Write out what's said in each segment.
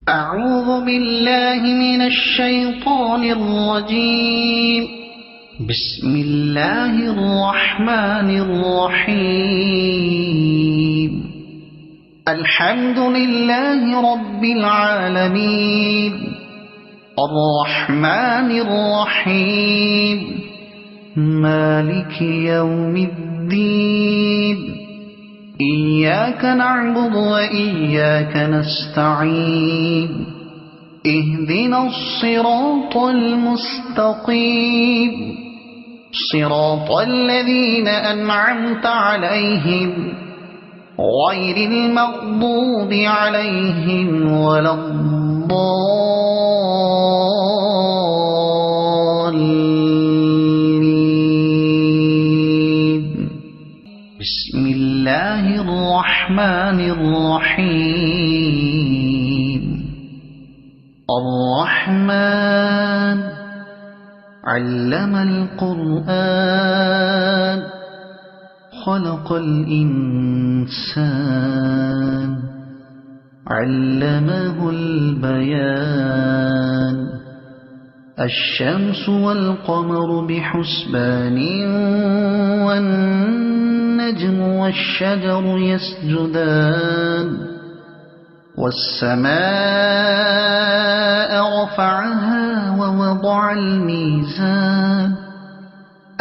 أعوذ بالله من الشيطان الرجيم. بسم الله الرحمن الرحيم. الحمد لله رب العالمين، الرحمن الرحيم، مالك يوم الدين. إياك نعبد وإياك نستعين. اهدنا الصراط المستقيم، صراط الذين أنعمت عليهم غير المغضوب عليهم ولا الضالين. بسم الله الرحمن الرحيم. الرحمن علم القرآن، خلق الإنسان، علمه البيان. الشمس والقمر بحسبان، والنجم والشجر يسجدان. والسماء رفعها ووضع الميزان،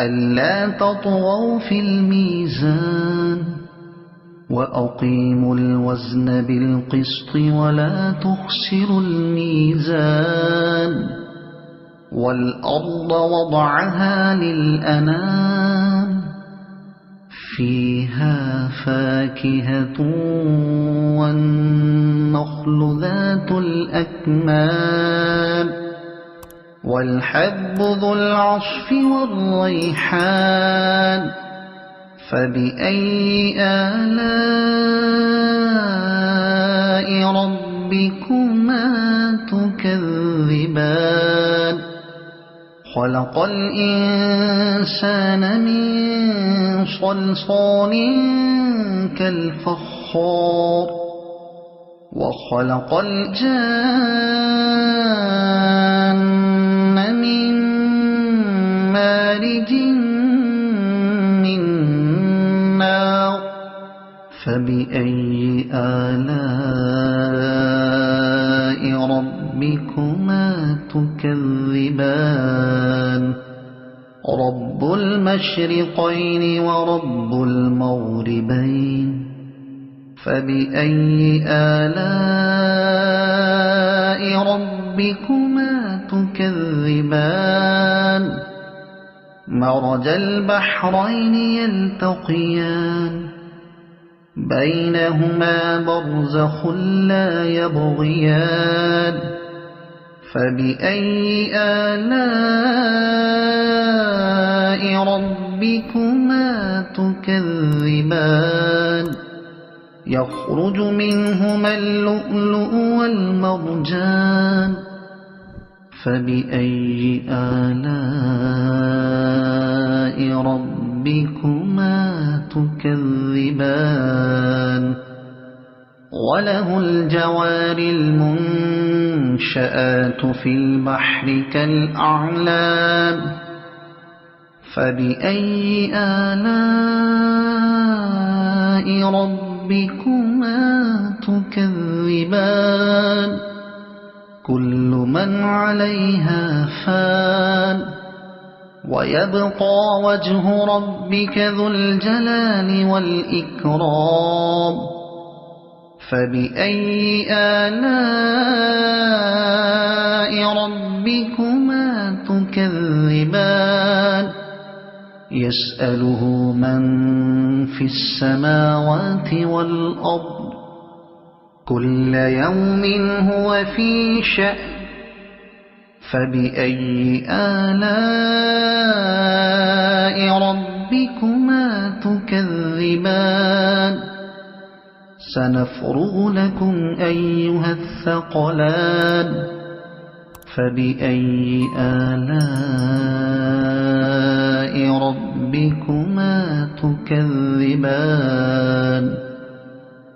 ألا تطغوا في الميزان، وأقيموا الوزن بالقسط ولا تخسروا الميزان. والأرض وضعها للأنام، فيها فاكهة والنخل ذات الأكمام، والحب ذو العصف والريحان. فبأي آلاء ربكما تكذبان؟ خلق الإنسان من صلصال كالفخار، وخلق الجان من مارج من نار. فبأي آلاء ربكما تكذبان؟ رب المشرقين ورب المغربين. فبأي آلاء ربكما تكذبان؟ مرج البحرين يلتقيان، بينهما برزخ لا يبغيان. فبأي آلاء ربكما تكذبان؟ يخرج منهما اللؤلؤ والمرجان. فبأي آلاء ربكما تكذبان؟ وله الجوار المنشآت في البحر كالأعلام. فبأي آلاء ربكما تكذبان؟ كل من عليها فان، ويبقى وجه ربك ذو الجلال والإكرام. فبأي آلاء ربكما تكذبان؟ يسأله من في السماوات والأرض، كل يوم هو في شأن. فبأي آلاء ربكما تكذبان؟ سنفرغ لكم أيها الثقلان. فبأي آلاء ربكما تكذبان؟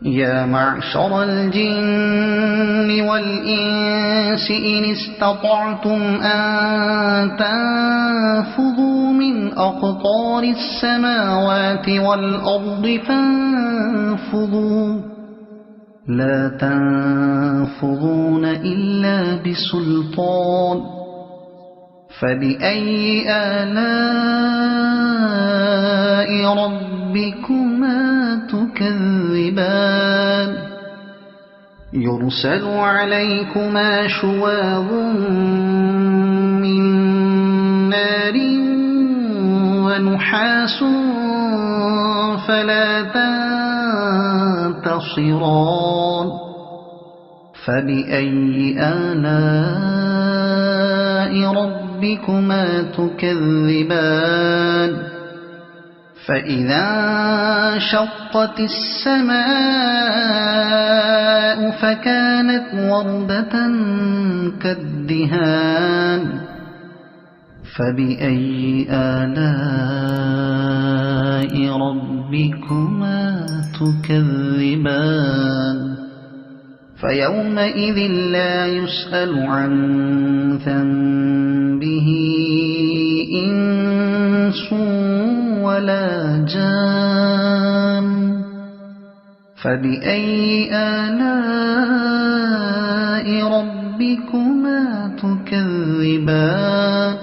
يا معشر الجن والإنس إن استطعتم أن تنفذوا من أقطار السماوات والأرض فانفذوا لا تنفذون إلا بسلطان فبأي آلاء ربكما تكذبان يرسل عليكما شواظ من نار ونحاس فلا تنتصران فبأي آلاء ربكما تكذبان فإذا انشقت السماء فكانت وردة كالدهان فبأي آلاء ربكما تكذبان فيومئذ لا يسأل عن ذنبه إنس ولا جان فبأي آلاء ربكما تكذبان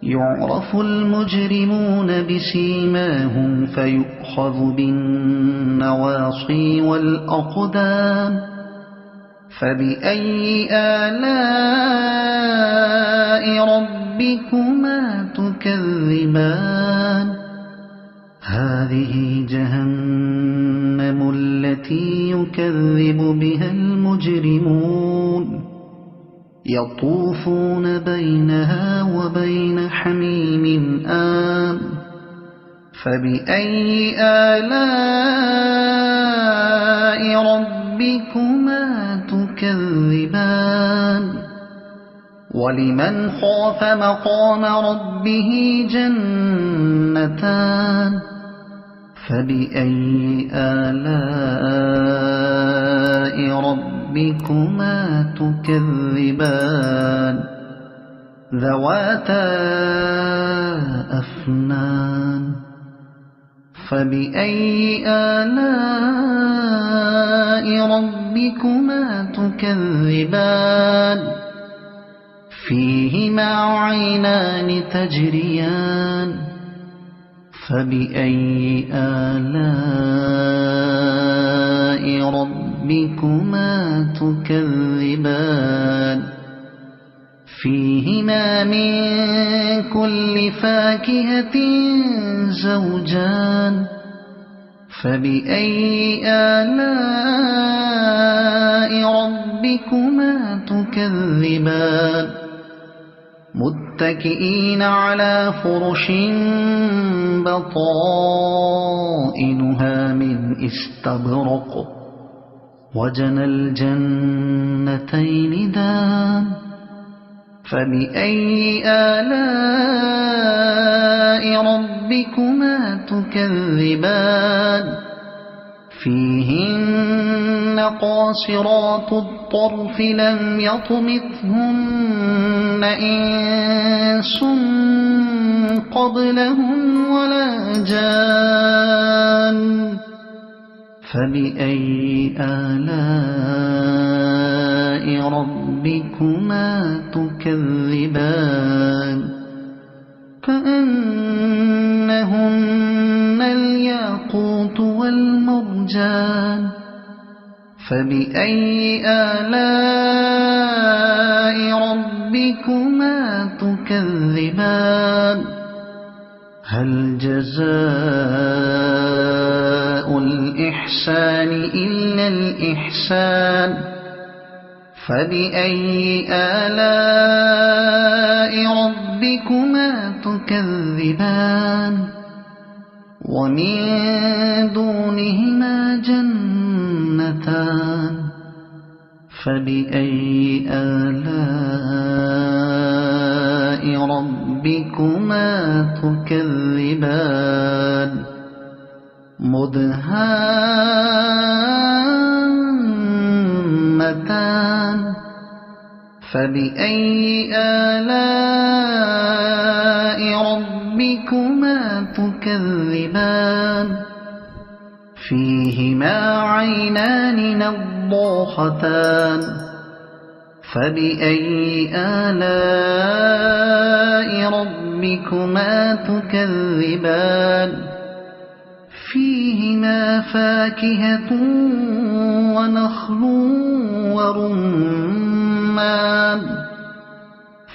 يعرف المجرمون بسيماهم فيؤخذ بالنواصي والأقدام فبأي آلاء ربكما تكذبان هذه جهنم التي يكذب بها المجرمون يطوفون بينها وبين حميم آن فبأي آلاء ربكما تكذبان ولمن خاف مقام ربه جنتان فبأي آلاء ربكما تكذبان ذواتا أفنان فبأي آلاء ربكما تكذبان فيهما عينان تجريان فبأي آلاء ربكما تكذبان فيهما من كل فاكهة زوجان فبأي آلاء ربكما تكذبان متكئين على فرش بطائنها من استبرق وجنى الجنتين دان فبأي آلاء ربكما تكذبان فيهن قاصرات الطرف لم يطمثهن إنس قبلهم ولا جان فبأي آلاء ربكما تكذبان كأنهن الياقوت والمرجان فبأي آلاء ربكما تكذبان هل جزاء الإحسان إلا الإحسان فبأي آلاء ربكما تكذبان ومن دونهما جنتان فبأي آلاء ربكما تكذبان مدهامتان جنتان فبأي آلاء ربكما تكذبان فيهما عينان نضاختان فبأي آلاء ربكما تكذبان فيهما فاكهة ونخل ورمان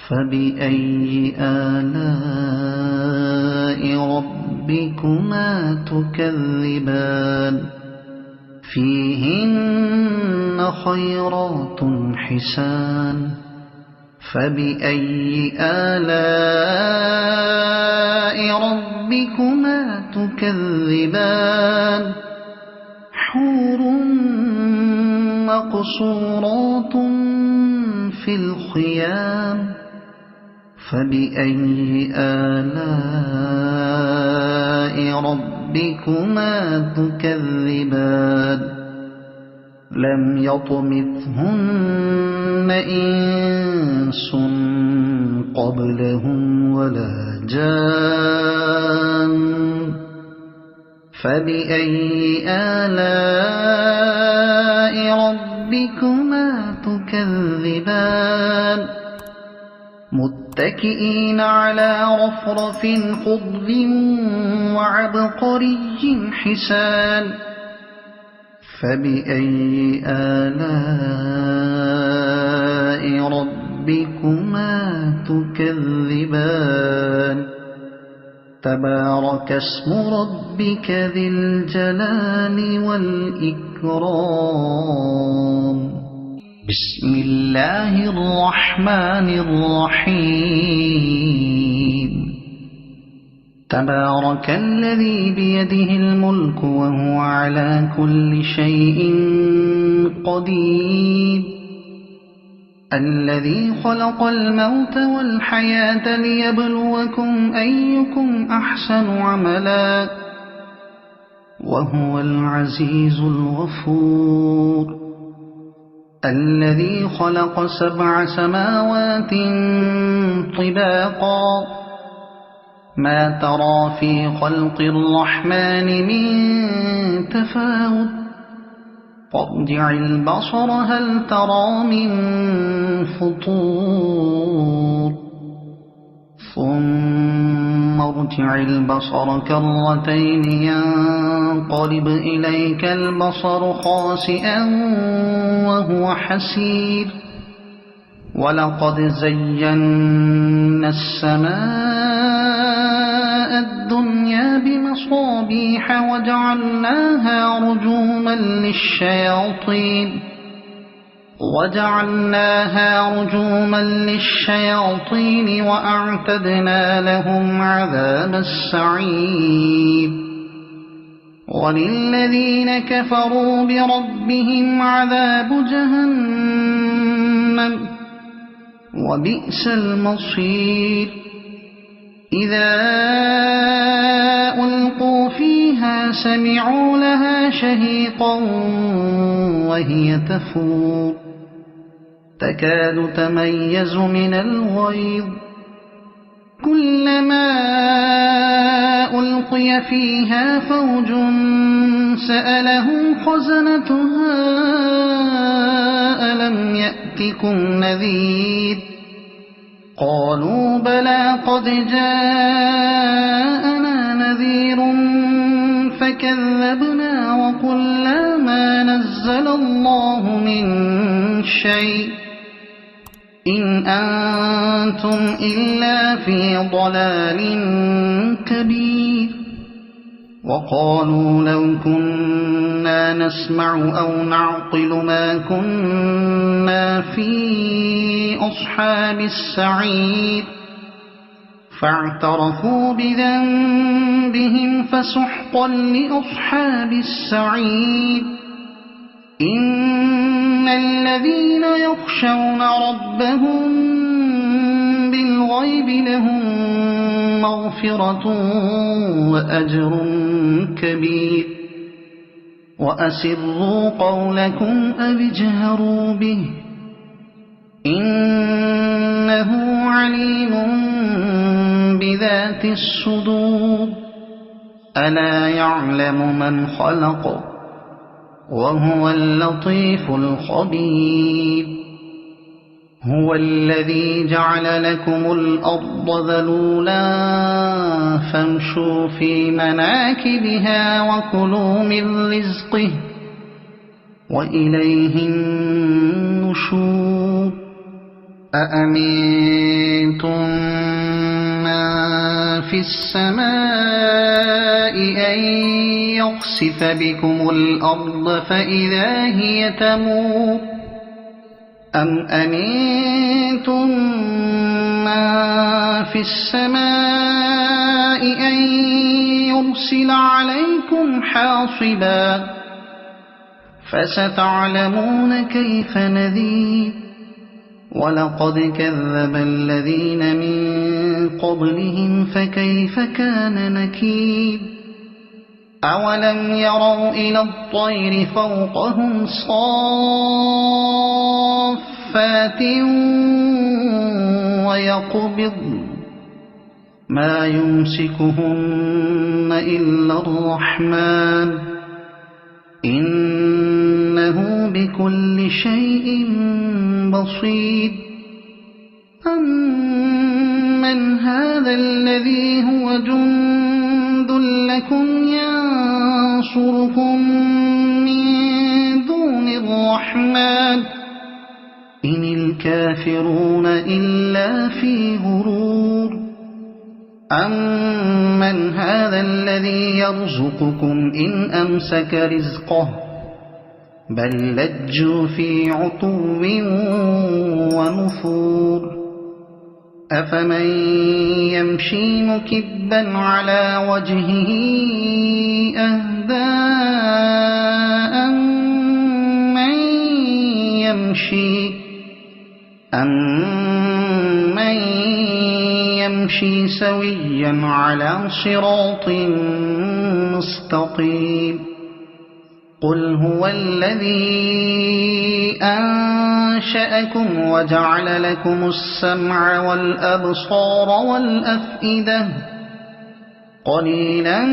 فبأي آلاء ربكما تكذبان فيهن خيرات حسان فبأي آلاء ربكما تكذبان حور مقصورات في الخيام فبأي آلاء ربكما تكذبان لم يطمثهن إنس قبلهم ولا جان فبأي آلاء ربكما تكذبان متكئين على رفرف خضر وعبقري حسان فبأي آلاء ربكما تكذبان تبارك اسم ربك ذي الجلال والإكرام بسم الله الرحمن الرحيم تبارك الذي بيده الملك وهو على كل شيء قدير الذي خلق الموت والحياة ليبلوكم أيكم أحسن عملا وهو العزيز الغفور الذي خلق 7 سماوات طباقا ما ترى في خلق الرحمن من تفاوت فارجع البصر هل ترى من فطور ثم ارجع البصر كرتين ينقلب إليك البصر خاسئا وهو حسير ولقد زينا السماء الدنيا بمصابيح وجعلناها رجوما للشياطين وأعتدنا لهم عذاب السعير وللذين كفروا بربهم عذاب جهنم وبئس المصير إذا ألقوا فيها سمعوا لها شهيقا وهي تفور تكاد تميز من الغيظ كلما ألقي فيها فوج سألهم خزنتها ألم يأتكم نذير قالوا بلى قد جاءنا نذير فكذبنا وقلنا ما نزل الله من شيء إن أنتم إلا في ضلال كبير وقالوا لو كنا نسمع أو نعقل ما كنا في أصحاب السعير فاعترفوا بذنبهم فسحقا لأصحاب السعير إن الذين يخشون ربهم بالغيب لهم مغفرة وأجر كبير وأسروا قولكم أو اجهروا به إنه عليم بذات الصدور ألا يعلم من خلق وهو اللطيف الخبير هو الذي جعل لكم الأرض ذلولا فامشوا في مناكبها وكلوا من رزقه وإليه النشور أأمنتم من في السماء أن يخسف بكم الأرض فإذا هي تمور أم أمنتم من في السماء أن يرسل عليكم حاصبا فستعلمون كيف نذير ولقد كذب الذين من قبلهم فكيف كان نكير أولم يروا إلى الطير فوقهم صافات ويقبضن ما يمسكهن إلا الرحمن إنه بكل شيء بصير أمن هذا الذي هو جند لكم ينصركم من دون الرحمن إن الكافرون إلا في غرور أمن هذا الذي يرزقكم إن أمسك رزقه بل لجوا في عتو ونفور أفمن يمشي مكبا على وجهه أهدى أمن يمشي سويا على صراط مستقيم قل هو الذي أنشأكم وجعل لكم السمع والأبصار والأفئدة قليلا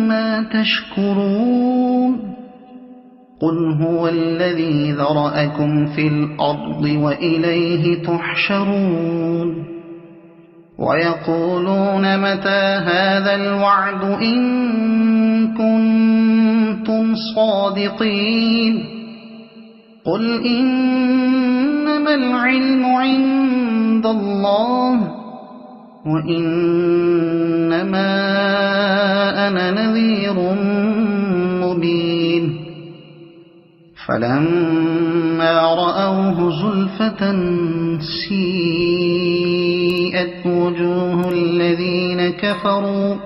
ما تشكرون قل هو الذي ذرأكم في الأرض وإليه تحشرون ويقولون متى هذا الوعد إن كنتم صادقين قل إنما العلم عند الله وإنما أنا نذير مبين فلما رأوه زلفة سيئت وجوه الذين كفروا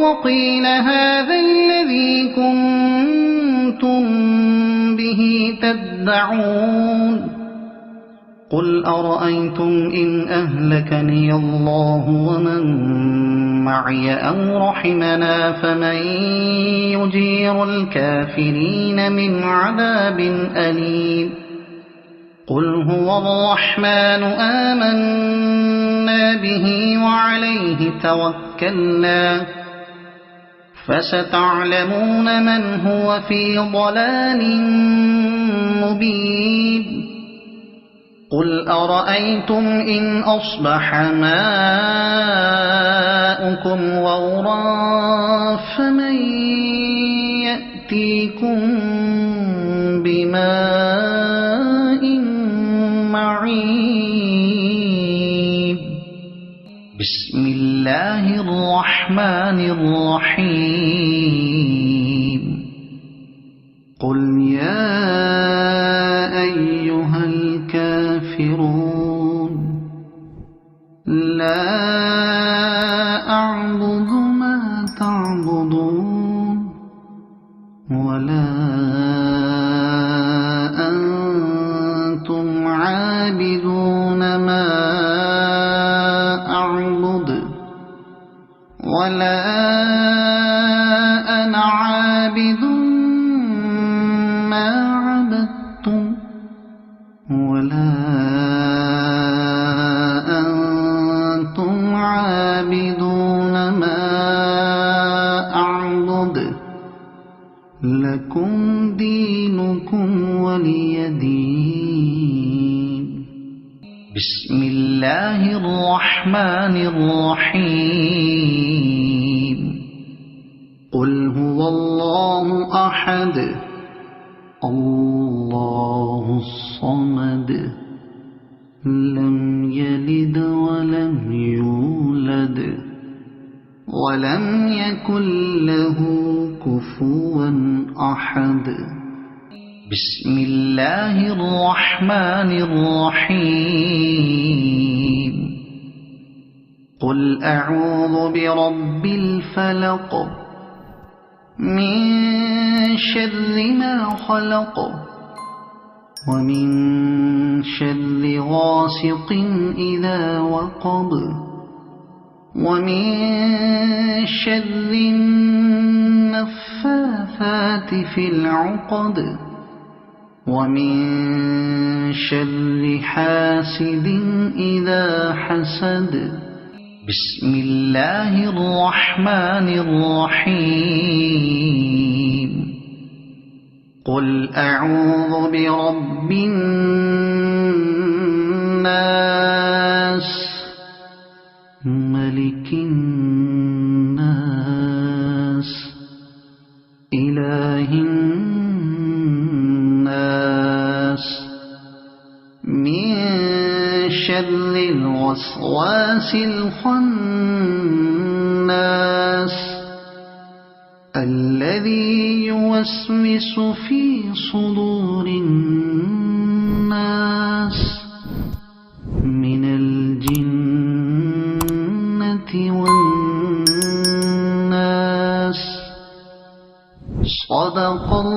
وقيل هذا الذي كنتم به تدعون قل أرأيتم إن أهلكني الله ومن معي أو رحمنا فمن يجير الكافرين من عذاب أليم قل هو الرحمن آمنا به وعليه توكلنا فستعلمون من هو في ضلال مبين قل أرأيتم إن أصبح ماؤكم غورا فمن يأتيكم بماء معين بسم الله الرحمن الرحيم قل يا أيها الكافرون لا أعبد ما تعبدون ولا أنتم عابدون ما أعبد لكم دينكم ولي دين. بسم الله الرحمن الرحيم. قل هو الله أحد الله الصمد لم يلد ولم يولد ولم يكن له كفوا أحد. بسم الله الرحمن الرحيم. قل أعوذ برب الفلق من شر ما خلق ومن شر غاسق إذا وقب ومن شر النفاثات في العقد ومن شر حاسد إذا حسد. بسم الله الرحمن الرحيم. قل أعوذ برب الناس ملك الناس إله الناس من شر الوسواس الخناس الذي يوسوس في صدور الناس من الجنة والناس. صدق الله